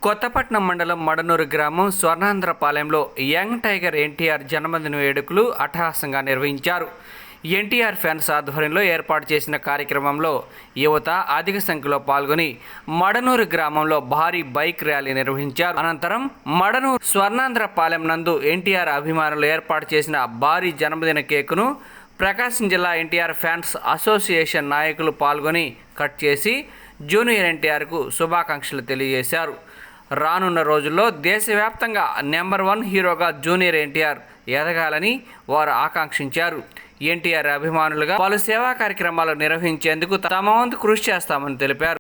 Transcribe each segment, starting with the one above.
కొత్తపట్నం మండలం మడనూరు గ్రామం స్వర్ణాంధ్రపాలెంలో young tiger NTR జన్మదిన వేడుకలు అట్టహాసంగా నిర్వహించారు. ఎన్టీఆర్ ఫ్యాన్స్ ఆధ్వర్యంలో ఏర్పాటు చేసిన కార్యక్రమంలో యువత అధిక సంఖ్యలో పాల్గొని మడనూరు గ్రామంలో భారీ బైక్ ర్యాలీ నిర్వహించారు. అనంతరం మడనూరు స్వర్ణాంధ్రపాలెం నందు ఎన్టీఆర్ అభిమానులు ఏర్పాటు చేసిన భారీ జన్మదిన కేకును ప్రకాశం జిల్లా ఎన్టీఆర్ ఫ్యాన్స్ అసోసియేషన్ నాయకులు పాల్గొని కట్ చేసి జూనియర్ ఎన్టీఆర్కు శుభాకాంక్షలు తెలియజేశారు. రానున్న రోజుల్లో దేశవ్యాప్తంగా నెంబర్ 1 హీరోగా జూనియర్ ఎన్టీఆర్ ఎదగాలని వారు ఆకాంక్షించారు. ఎన్టీఆర్ అభిమానులుగా పలు సేవా కార్యక్రమాలు నిర్వహించేందుకు తమ వంతు కృషి చేస్తామని తెలిపారు.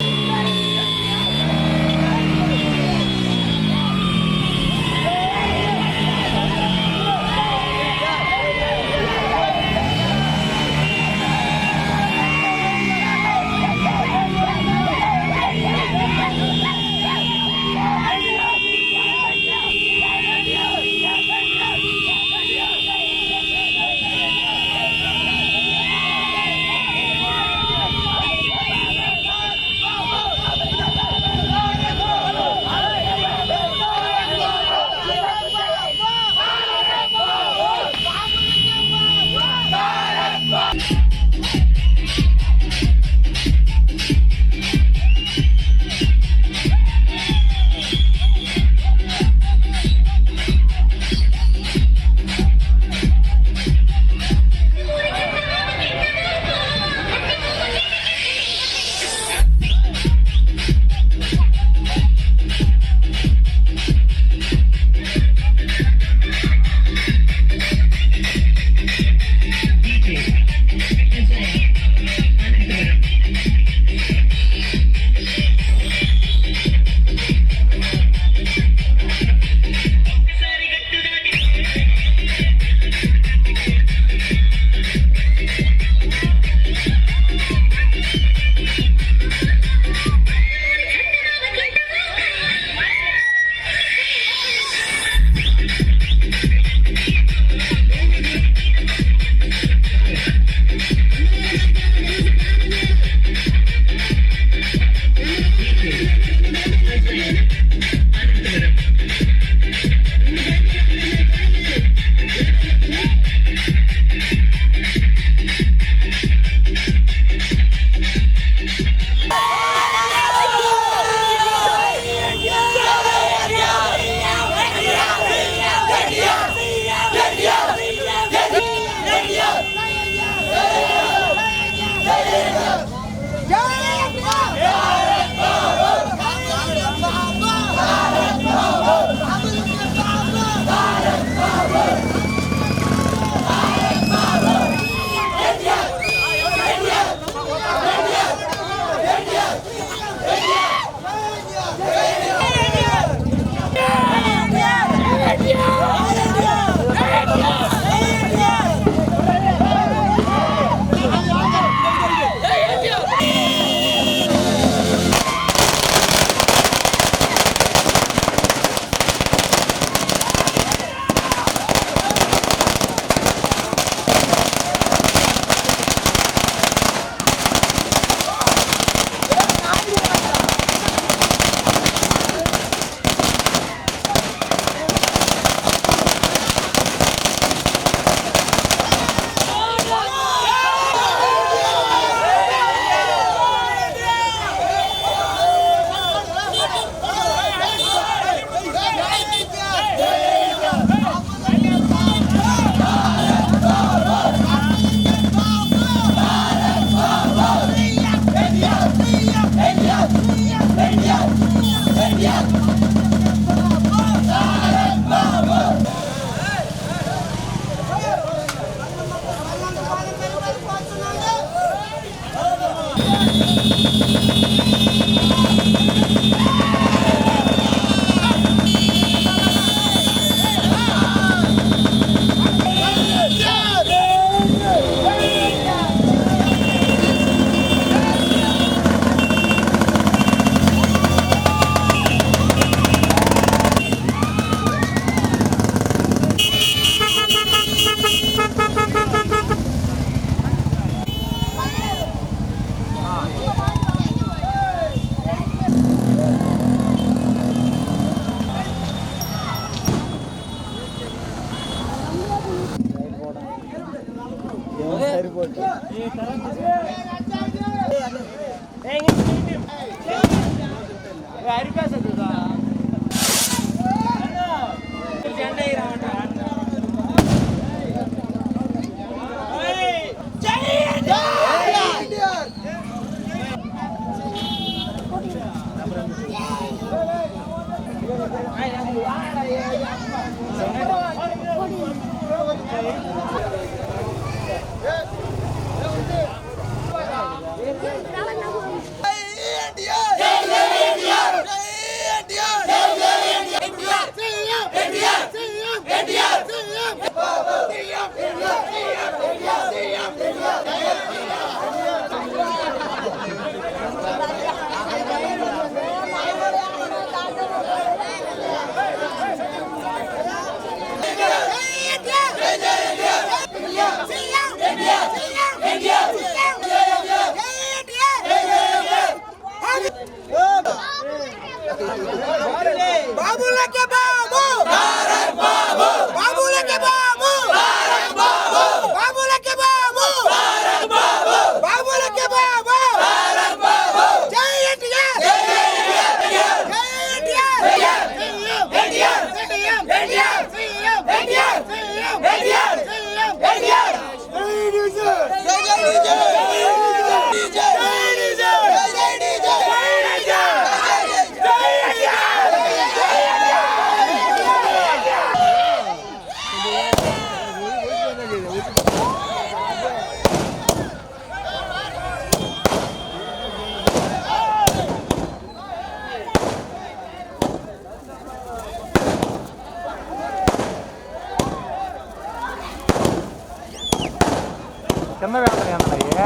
బాబులకే బాబు భారత్ బాబు బాబులకే బాబు భారత్ బాబు బాబులకే బాబు భారత్ బాబు బాబులకే బాబు భారత్ బాబు జై ఎన్టీఆర్ జై ఎన్టీఆర్ జై ఎన్టీఆర్ ఎన్టీఆర్ ఎన్టీఆర్ ఎన్టీఆర్ ఎన్టీఆర్ ఎన్టీఆర్ ఎన్టీఆర్ కింద వేస్తాయి అన్నయ్య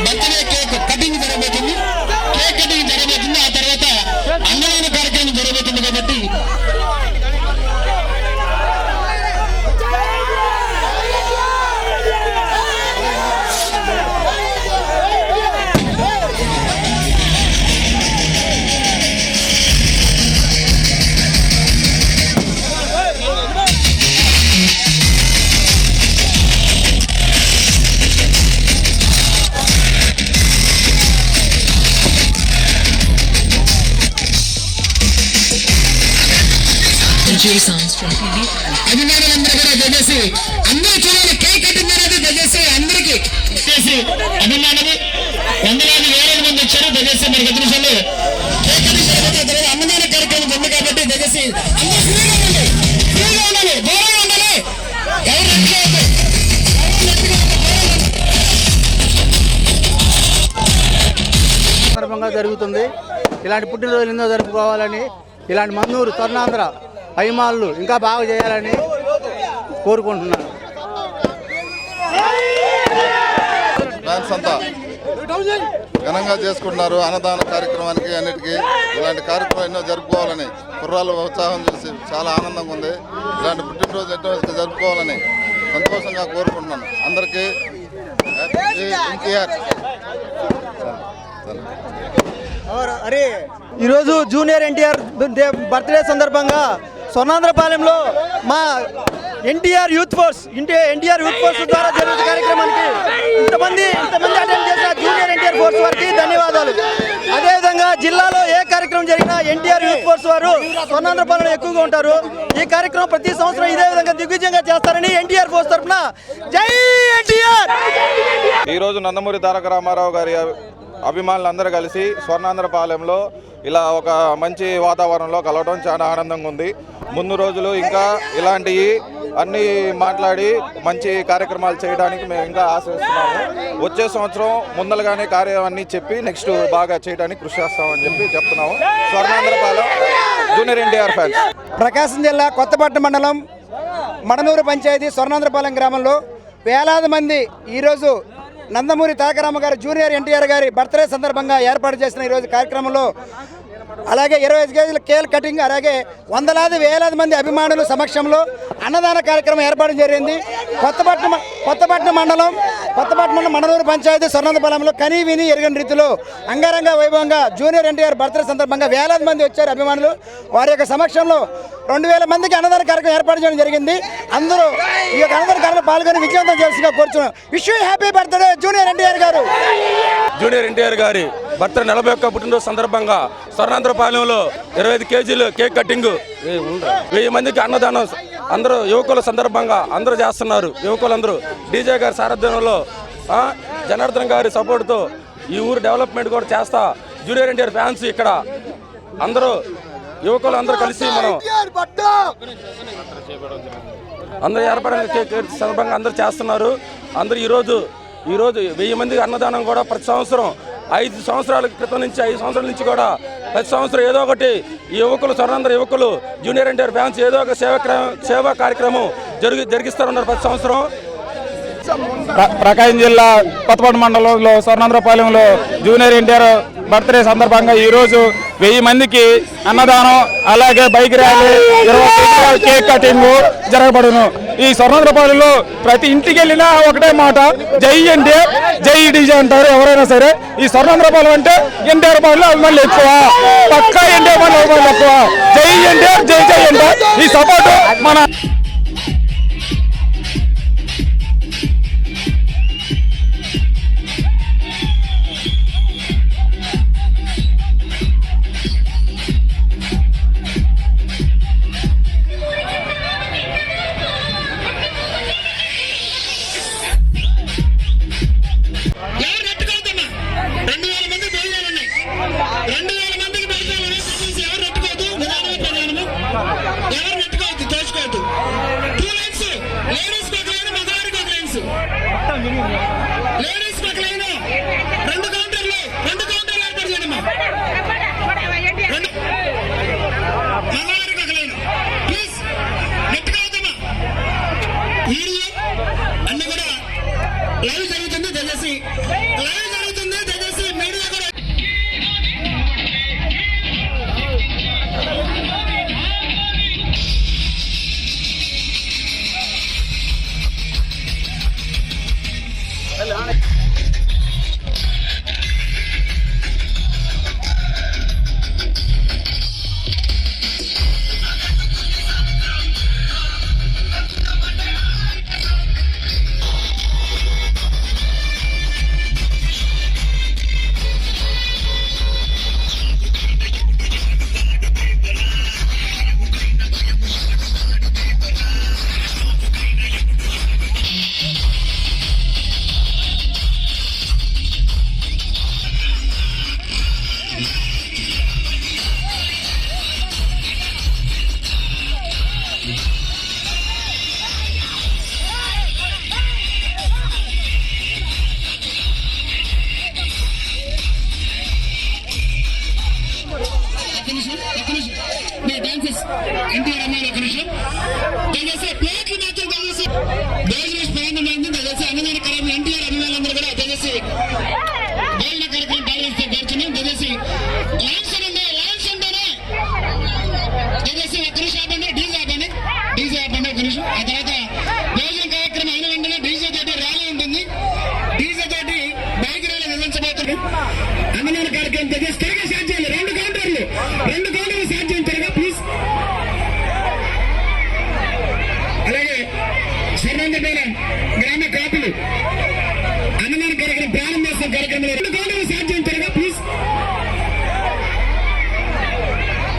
బర్త్డే కేక్ కటింగ్ జరగబోతుంది. కేక్ కటింగ్ జరగబోతుంది. ఆ తర్వాత అన్నదాన కార్యక్రమం జరగబోతుంది. కాబట్టి J sounds from అభిమానులందరూ కూడా దయచేసి అందరూ చూడాలి. కేక్ కటింగ్ అనేది దయచేసి అందరికీ చేసి అభిమానులు వందలాది వేల మంది వచ్చారు. దయచేసి మరి 10 నిమిషాలు కేక్ కటింగ్ తర్వాత అన్నదాన కార్యక్రమం ఉంది కాబట్టి దయచేసి అందరూ ఫ్రీగా ఉండాలి, దూరంగా ఉండాలి. ఎవరు సందర్భంగా జరుగుతుంది. ఇలాంటి పుట్టినరోజులు ఎన్నో జరుపుకోవాలని, ఇలాంటి మన్నూరు స్వర్ణాంధ్ర అభిమానులు ఇంకా బాగా చేయాలని కోరుకుంటున్నాను. ఫ్యాన్స్ అంతా ఘనంగా చేసుకుంటున్నారు. అన్నదాన కార్యక్రమానికి అన్నిటికీ ఇలాంటి కార్యక్రమం ఎన్నో జరుపుకోవాలని కుర్రాళ్ళు ఉత్సాహం చూసి చాలా ఆనందంగా ఉంది. ఇలాంటి పుట్టినరోజు ఎన్నో జరుపుకోవాలని సంతోషంగా కోరుకుంటున్నాను. అందరికీ ఎన్టీఆర్. ఈరోజు జూనియర్ ఎన్టీఆర్ బర్త్డే సందర్భంగా స్వర్ణాంధ్రపాలెంలో మా ఎన్టీఆర్ యూత్ ఫోర్స్ ద్వారా జరిగిన కార్యక్రమానికి ఇంతమంది అటెండ్ చేసిన జూనియర్ ఎన్టీఆర్ ఫోర్స్ వారికి ధన్యవాదాలు. అదేవిధంగా జిల్లాలో ఏ కార్యక్రమం జరిగినా ఎన్టీఆర్ యూత్ ఫోర్స్ వారు స్వర్ణాంధ్రపాలెంలో ఎక్కువగా ఉంటారు. ఈ కార్యక్రమం ప్రతి సంవత్సరం ఇదే విధంగా దిగ్విజయంగా చేస్తారని ఎన్టీఆర్ ఫోర్స్ తరఫున జై ఎన్టీఆర్. ఈరోజు నందమూరి తారక రామారావు గారి అభిమానులందరూ కలిసి స్వర్ణాంధ్రపాలెంలో ఇలా ఒక మంచి వాతావరణంలో కలవడం చాలా ఆనందంగా ఉంది. ముందు రోజులు ఇంకా ఇలాంటివి అన్నీ మాట్లాడి మంచి కార్యక్రమాలు చేయడానికి మేము ఇంకా ఆశిస్తున్నాము. వచ్చే సంవత్సరం ముందలుగానే కార్యక్రమాన్ని చెప్పి నెక్స్ట్ బాగా చేయడానికి కృషి చేస్తామని చెప్పి చెప్తున్నాము. స్వర్ణాంధ్రపాలెం జూనియర్ ఎన్టీఆర్ ఫ్యాన్స్. ప్రకాశం జిల్లా కొత్తపట్నం మండలం మడనూరు పంచాయతీ స్వర్ణాంధ్రపాలెం గ్రామంలో వేలాది మంది ఈరోజు నందమూరి తారక రామ గారు జూనియర్ ఎన్టీఆర్ గారి బర్త్డే సందర్భంగా ఏర్పాటు చేసిన ఈరోజు కార్యక్రమంలో అలాగే 25 కేజీల కేక్ కటింగ్, అలాగే వేలాది మంది అభిమానుల సమక్షంలో అన్నదాన కార్యక్రమం ఏర్పాటు జరిగింది. కొత్తపట్నం మండలం మడనూరు పంచాయతీ స్వర్ణాంధ్రపాలెంలో కనీ విని ఎరగని రీతిలో అంగరంగ వైభవంగా జూనియర్ ఎన్టీఆర్ బర్త్డే సందర్భంగా వేలాది మంది వచ్చారు అభిమానులు. వారి యొక్క సమక్షంలో 2000 మందికి అన్నదాన కార్యక్రమం ఏర్పాటు చేయడం జరిగింది. అందరూ ఈ యొక్క అన్నదాన కార్యక్రమం పాల్గొని విజయవంతం చేసిగా కోరుచున్నాం. Wish you happy birthday junior NTR గారు. జూనియర్ ఎన్టీఆర్ గారి బర్త్డే 41వ పుట్టినరోజు సందర్భంగా స్వర్ణాంధ్రపాలెంలో 25 కేజీలు కేక్ కటింగ్, 1000 మందికి అన్నదానం అందరూ యువకుల సందర్భంగా అందరూ చేస్తున్నారు. యువకులందరూ డీజే గారి సారథ్యంలో జనార్దన్ గారి సపోర్టుతో ఈ ఊరు డెవలప్మెంట్ కూడా చేస్తా జూనియర్ ఎన్టీఆర్ ఫ్యాన్స్ ఇక్కడ అందరూ యువకులు అందరూ కలిసి మనం అందరూ ఏర్పడిన సందర్భంగా అందరూ చేస్తున్నారు. అందరూ ఈరోజు 1000 మందికి అన్నదానం కూడా ప్రతి సంవత్సరం 5 సంవత్సరాల క్రితం నుంచి 5 సంవత్సరాల నుంచి కూడా ప్రతి సంవత్సరం ఏదో ఒకటి ఈ యువకులు స్వర్ణాంధ్ర యువకులు జూనియర్ ఎన్టీఆర్ ఫ్యాన్స్ ఏదో ఒక సేవా కార్యక్రమం జరిగిస్తారన్నారు ప్రతి సంవత్సరం. ప్రకాశం జిల్లా కొత్తపట్నం మండలంలో స్వర్ణాంధ్రపాలెంలో జూనియర్ ఎన్టీఆర్ బర్త్డే సందర్భంగా ఈరోజు 1000 మందికి అన్నదానం, అలాగే బైక్ ర్యాలీ, 20 కేక్ కటింగ్ జరగబడును. ఈ స్వర్ణాంధ్రపాలెంలో ప్రతి ఇంటికి వెళ్ళినా ఒకటే మాట, జై ఎన్టీఆర్ జై డీజే అంటారు ఎవరైనా సరే. ఈ స్వర్ణాంధ్రపాలెం అంటే ఎన్టీఆర్ పాలెంలో అభిమానులు ఎక్కువ, పక్కా ఎన్టీఆర్ పాలెం అభిమానులు ఎక్కువ. జై ఎన్టీఆర్ జై ఎన్టీఆర్. ఈ సపోర్టు మన లేడీస్ పక్కన 2 కౌంటర్లు ఏర్పాటు చేయడం. మగవారికి ఒక లైన్ ప్లీజ్. నెట్టుగా అవుతామా వీడియో అన్ని కూడా లైవ్ జరుగుతుంది. దయచేసి మీడియా కూడా దయచేసి ప్లేట్లు మాత్రం దయచేసి భోజనం ప్రారంభమైంది. దయచేసి అన్నదాన కార్యక్రమం ఎన్టీఆర్ అభిమానులందరూ కూడా దయచేసి భోజన కార్యక్రమం పాల్గొస్తే కోరుతున్నాం. దయచేసి లైన్స్ ఉండే లైన్స్ ఉంటేనే దయచేసి ఒక్క నిమిషం ఆపండి. డీజే ఆపండి ఒక నిమిషం. ఆ తర్వాత భోజన కార్యక్రమం అయిన వెంటనే డీజే తోటి ర్యాలీ ఉంటుంది. డీజే తోటి బైక్ ర్యాలీ నిర్వహించబోతుంది. అన్నదాన కార్యక్రమం దయచేసి త్వరగా స్టార్ట్ చేయాలి. 2 కౌంటర్లు స్టార్ట్ చేయండి త్వరగా ప్లీజ్. అలాగే స్వర్ణాంధ్రపాలెం గ్రామ కాపులు అన్నదాన కార్యక్రమం ప్రారంభోత్సవం కార్యక్రమంలో 2 కౌంటర్లు స్టార్ట్ చేయండి త్వరగా ప్లీజ్.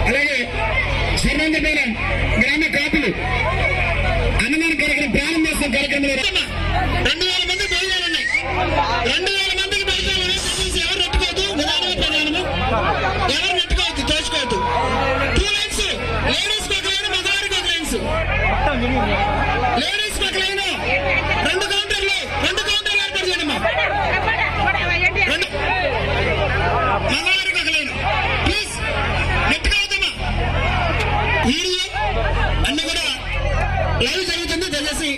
అలాగే స్వర్ణాంధ్రపాలెం గ్రామ కాపులు అన్నదాన కార్యక్రమం ప్రారంభోత్సవం కార్యక్రమంలో 2000 మంది భోజనాలు ఉన్నాయి. 2000 మందికి భోజనాలు ఉన్నాయి. ఎవరు నెట్టుకోవద్దు. నిదానమే ప్రధానము. ఎవరు నెట్టుకోవద్దు, తోచుకోవద్దు. 2 లైన్స్ లేడీస్ ఒక లైన్, మగవారికి ఒక లైన్స్. లేడీస్ ఒక లైన్, 2 కౌంటర్లు ఏర్పాటు చేయండి. మగవారికి ఒక లైన్ ప్లీజ్. నెట్టుకోవద్దమ్మా. వీడియో అన్ని కూడా లైవ్ జరుగుతుంది. దయచేసి